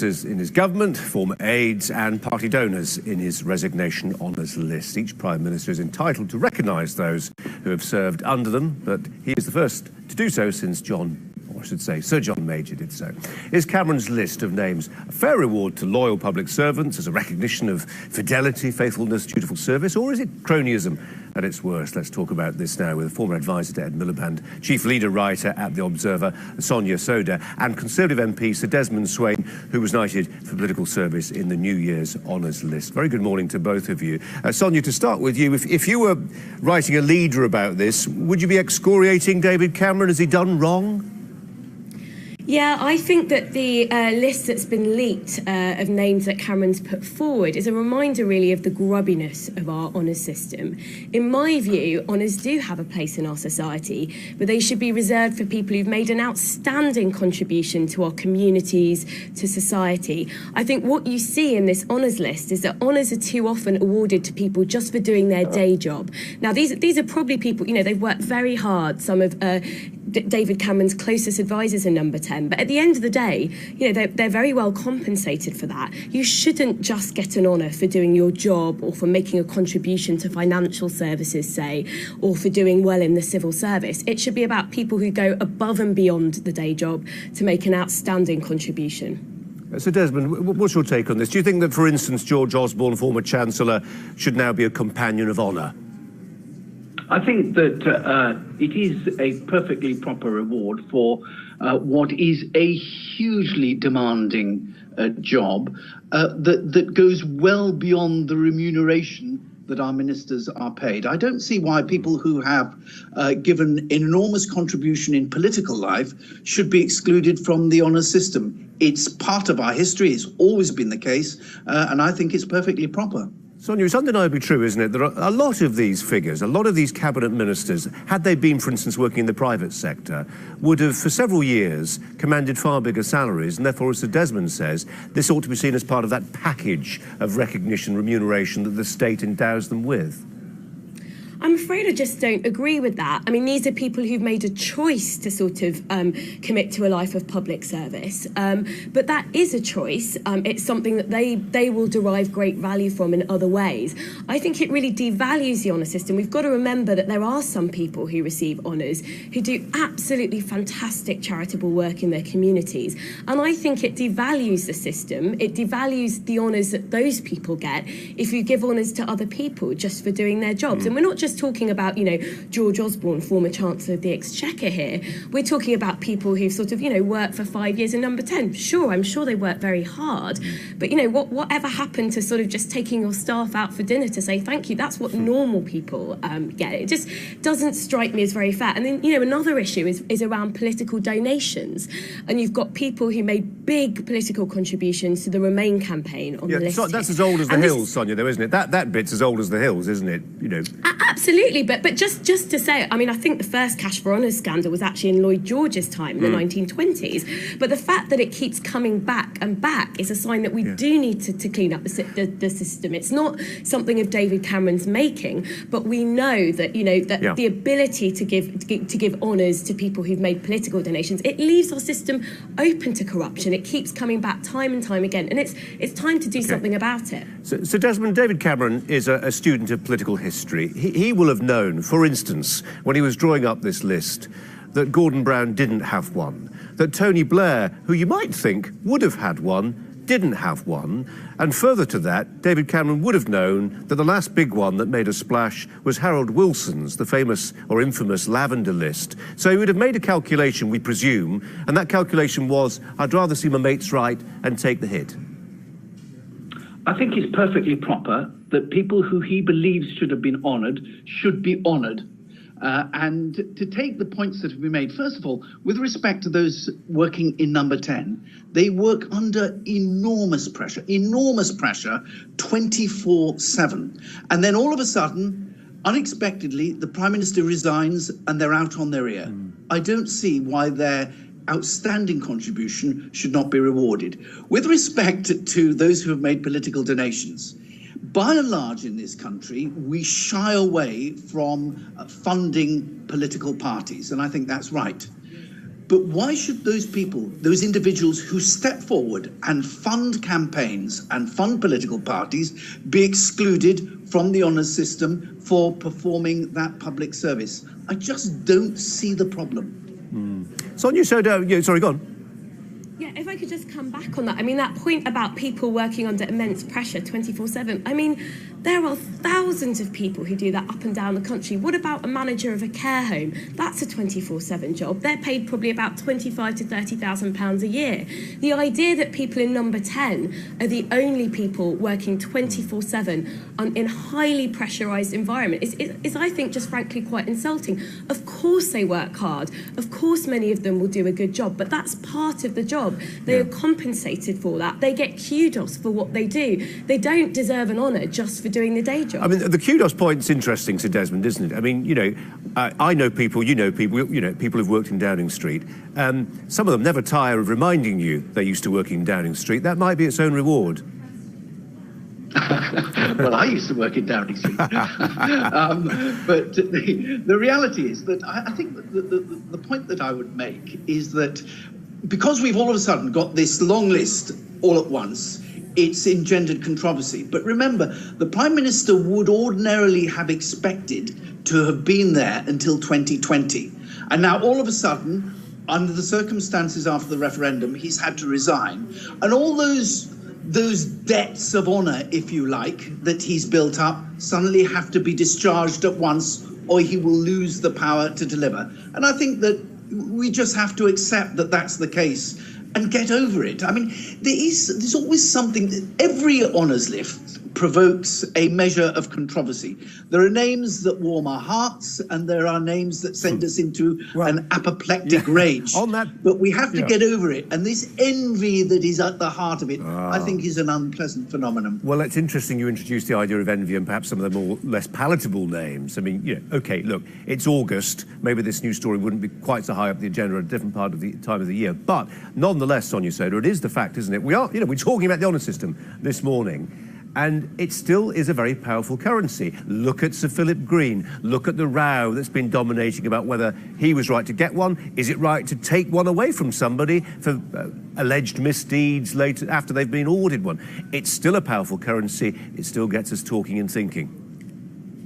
in his government, former aides and party donors in his resignation honours list. Each Prime Minister is entitled to recognise those who have served under them, but he is the first to do so since Sir John Major did so. Is Cameron's list of names a fair reward to loyal public servants as a recognition of fidelity, faithfulness, dutiful service, or is it cronyism at its worst? Let's talk about this now with a former advisor to Ed Miliband, chief leader writer at The Observer, Sonia Sodha, and Conservative MP Sir Desmond Swayne, who was knighted for political service in the New Year's honours list. Very good morning to both of you. Sonia, to start with you, if you were writing a leader about this, would you be excoriating David Cameron? Has he done wrong? Yeah, I think that the list that's been leaked of names that Cameron's put forward is a reminder really of the grubbiness of our honours system. In my view, honours do have a place in our society, but they should be reserved for people who've made an outstanding contribution to our communities, to society. I think what you see in this honours list is that honours are too often awarded to people just for doing their day job. Now, these are probably people, they've worked very hard. Some of David Cameron's closest advisors are number 10. But at the end of the day, they're very well compensated for that. You shouldn't just get an honour for doing your job or for making a contribution to financial services, say, or for doing well in the civil service. It should be about people who go above and beyond the day job to make an outstanding contribution. So Desmond, what's your take on this? Do you think that, for instance, George Osborne, former Chancellor, should now be a companion of honour? I think that it is a perfectly proper reward for what is a hugely demanding job that goes well beyond the remuneration that our ministers are paid. I don't see why people who have given an enormous contribution in political life should be excluded from the honours system. It's part of our history, it's always been the case, and I think it's perfectly proper. Sonia, it's undeniably true, isn't it? There are a lot of these figures, a lot of these cabinet ministers, had they been, for instance, working in the private sector, would have, for several years, commanded far bigger salaries, and therefore, as Sir Desmond says, this ought to be seen as part of that package of recognition, remuneration that the state endows them with. I'm afraid I just don't agree with that. I mean, these are people who've made a choice to sort of commit to a life of public service. But that is a choice. It's something that they will derive great value from in other ways. I think it really devalues the honour system. We've got to remember that there are some people who receive honours who do absolutely fantastic charitable work in their communities. And I think it devalues the system. It devalues the honours that those people get if you give honours to other people just for doing their jobs. And we're not just talking about, George Osborne, former Chancellor of the Exchequer here. We're talking about people who've sort of, worked for 5 years in number 10. Sure, I'm sure they work very hard. But, whatever happened to sort of just taking your staff out for dinner to say thank you? That's what normal people get. It just doesn't strike me as very fair. And then, another issue is around political donations. And you've got people who made big political contributions to the Remain campaign on the list. That's as old as the hills, Sonia, though, isn't it? That bit's as old as the hills, isn't it? Absolutely, but just to say, I mean, I think the first cash for honours scandal was actually in Lloyd George's time in the 1920s. But the fact that it keeps coming back and back is a sign that we do need to clean up the system. It's not something of David Cameron's making, but we know that the ability to give honours to people who've made political donations, it leaves our system open to corruption. It keeps coming back time and time again, and it's time to do something about it. So Desmond, David Cameron is a student of political history. He will have known, for instance, when he was drawing up this list, that Gordon Brown didn't have one, that Tony Blair, who you might think would have had one, didn't have one, and further to that, David Cameron would have known that the last big one that made a splash was Harold Wilson's, the famous or infamous lavender list. So he would have made a calculation, we presume, and that calculation was, I'd rather see my mates right and take the hit. I think it's perfectly proper that people who he believes should have been honoured should be honoured. And to take the points that have been made, first of all, with respect to those working in number 10, they work under enormous pressure 24/7. And then all of a sudden, unexpectedly, the Prime Minister resigns and they're out on their ear. I don't see why their outstanding contribution should not be rewarded. With respect to those who have made political donations, by and large in this country, we shy away from funding political parties, and I think that's right. But why should those people, those individuals who step forward and fund campaigns and fund political parties, be excluded from the honours system for performing that public service? I just don't see the problem. Sonia Sodha, sorry, go on. Yeah, if I could just come back on that. I mean, that point about people working under immense pressure 24/7. I mean, there are thousands of people who do that up and down the country. What about a manager of a care home? That's a 24/7 job. They're paid probably about £25,000 to £30,000 a year. The idea that people in number 10 are the only people working 24/7 in highly pressurised environment is, I think, just frankly quite insulting. Of course they work hard. Of course many of them will do a good job, but that's part of the job. They are compensated for that. They get kudos for what they do. They don't deserve an honour just for doing the day job. I mean, the kudos point's interesting, Sir Desmond, isn't it? I mean, I know people, people who've worked in Downing Street. Some of them never tire of reminding you they used to work in Downing Street. That might be its own reward. Well, I used to work in Downing Street. But the reality is that I think that the point that I would make is that because we've all of a sudden got this long list all at once, it's engendered controversy. But remember, the Prime Minister would ordinarily have expected to have been there until 2020. And now all of a sudden, under the circumstances after the referendum, he's had to resign. And all those debts of honour, if you like, that he's built up suddenly have to be discharged at once, or he will lose the power to deliver. And I think that we just have to accept that that's the case and get over it. I mean, there's always something. Every honours list provokes a measure of controversy. There are names that warm our hearts, and there are names that send us into an apoplectic rage. But we have to get over it. And this envy that is at the heart of it, I think, is an unpleasant phenomenon. Well, it's interesting you introduced the idea of envy and perhaps some of the more less palatable names. I mean, OK, look, it's August. Maybe this news story wouldn't be quite so high up the agenda at a different part of the time of the year. But nonetheless, Sonia Sodha, it is the fact, isn't it? We're talking about the honour system this morning. And it still is a very powerful currency. Look at Sir Philip Green. Look at the row that's been dominating about whether he was right to get one. Is it right to take one away from somebody for alleged misdeeds later after they've been awarded one? It's still a powerful currency. It still gets us talking and thinking.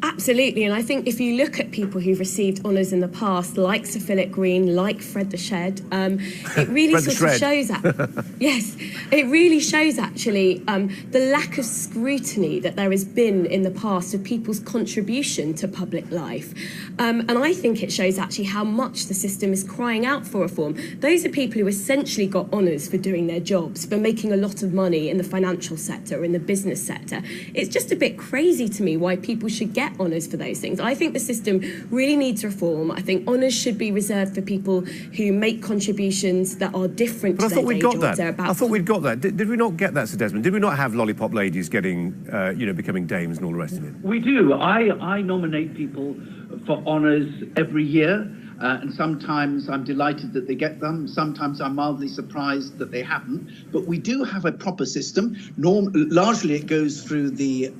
Absolutely, and I think if you look at people who've received honours in the past, like Sir Philip Green, like Fred the Shed, it really sort of shows that. Yes, it really shows actually the lack of scrutiny that there has been in the past of people's contribution to public life. And I think it shows actually how much the system is crying out for reform. Those are people who essentially got honours for doing their jobs, for making a lot of money in the financial sector or in the business sector. It's just a bit crazy to me why people should get honours for those things. I think the system really needs reform. I think honours should be reserved for people who make contributions that are different to their day jobs. I thought we'd got that. Did we not get that, Sir Desmond? Did we not have lollipop ladies getting, becoming dames and all the rest of it? We do. I nominate people for honours every year. And sometimes I'm delighted that they get them. Sometimes I'm mildly surprised that they haven't. But we do have a proper system. Largely it goes through the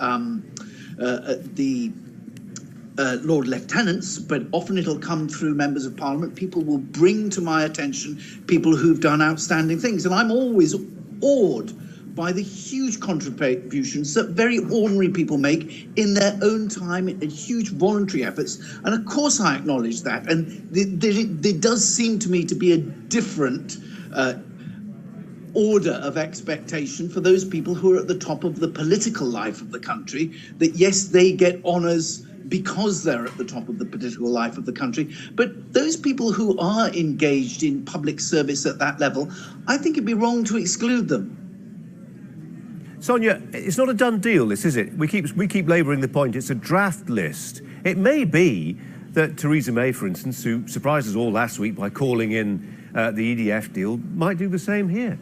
Lord Lieutenants, but often it'll come through members of Parliament. People will bring to my attention people who've done outstanding things. And I'm always awed by the huge contributions that very ordinary people make in their own time, and huge voluntary efforts. And of course I acknowledge that. And there does seem to me to be a different order of expectation for those people who are at the top of the political life of the country, that yes, they get honours because they're at the top of the political life of the country. But those people who are engaged in public service at that level, I think it'd be wrong to exclude them. Sonia, it's not a done deal, this, is it? We keep labouring the point. It's a draft list. It may be that Theresa May, for instance, who surprised us all last week by calling in the EDF deal, might do the same here.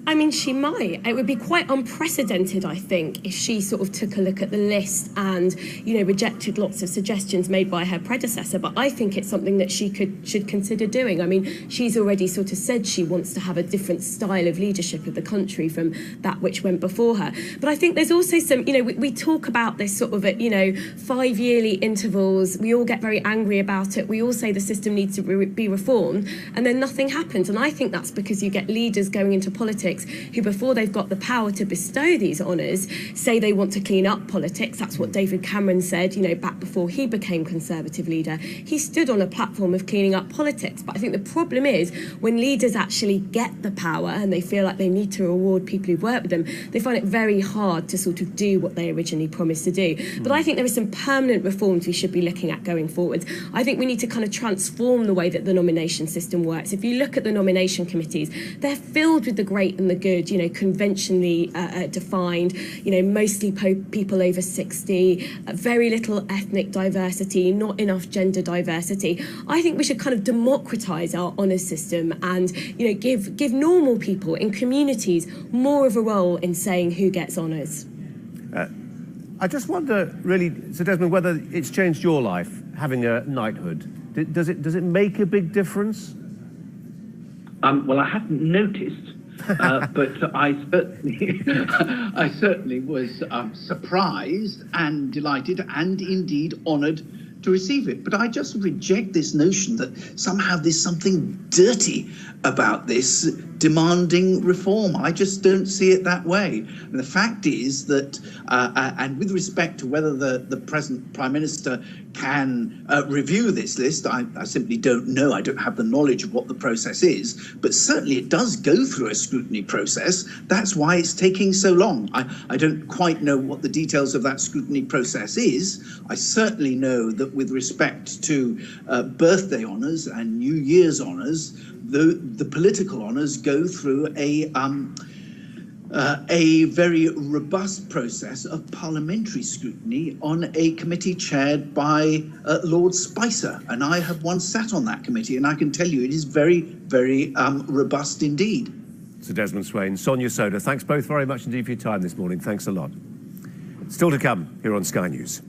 I mean, she might. It would be quite unprecedented, I think, if she sort of took a look at the list and, you know, rejected lots of suggestions made by her predecessor. But I think it's something that she should consider doing. I mean, she's already sort of said she wants to have a different style of leadership of the country from that which went before her. But I think there's also some, you know, we talk about this sort of, you know, 5-yearly intervals. We all get very angry about it. We all say the system needs to be reformed, and then nothing happens. And I think that's because you get leaders going into politics who, before they've got the power to bestow these honours, say they want to clean up politics. That's what David Cameron said, you know, back before he became Conservative leader. He stood on a platform of cleaning up politics. But I think the problem is when leaders actually get the power and they feel like they need to reward people who work with them, they find it very hard to sort of do what they originally promised to do. But I think there are some permanent reforms we should be looking at going forward. I think we need to kind of transform the way that the nomination system works. If you look at the nomination committees, they're filled with the great and the good, you know, conventionally defined, you know, mostly people over 60, very little ethnic diversity, not enough gender diversity. I think we should kind of democratise our honours system and, you know, give normal people in communities more of a role in saying who gets honours. I just wonder, really, Sir Desmond, whether it's changed your life having a knighthood. Does it make a big difference? Well, I hadn't noticed. But I certainly was surprised and delighted and indeed honoured to receive it. But I just reject this notion that somehow there's something dirty about this demanding reform. I just don't see it that way. And the fact is that, and with respect to whether the present Prime Minister can review this list, I simply don't know. I don't have the knowledge of what the process is, but certainly it does go through a scrutiny process. That's why it's taking so long. I don't quite know what the details of that scrutiny process is. I certainly know that with respect to birthday honours and New Year's honours, the political honours go through a very robust process of parliamentary scrutiny on a committee chaired by Lord Spicer. And I have once sat on that committee, and I can tell you it is very, very robust indeed. Sir Desmond Swayne, Sonia Sodha, thanks both very much indeed for your time this morning. Thanks a lot. Still to come here on Sky News.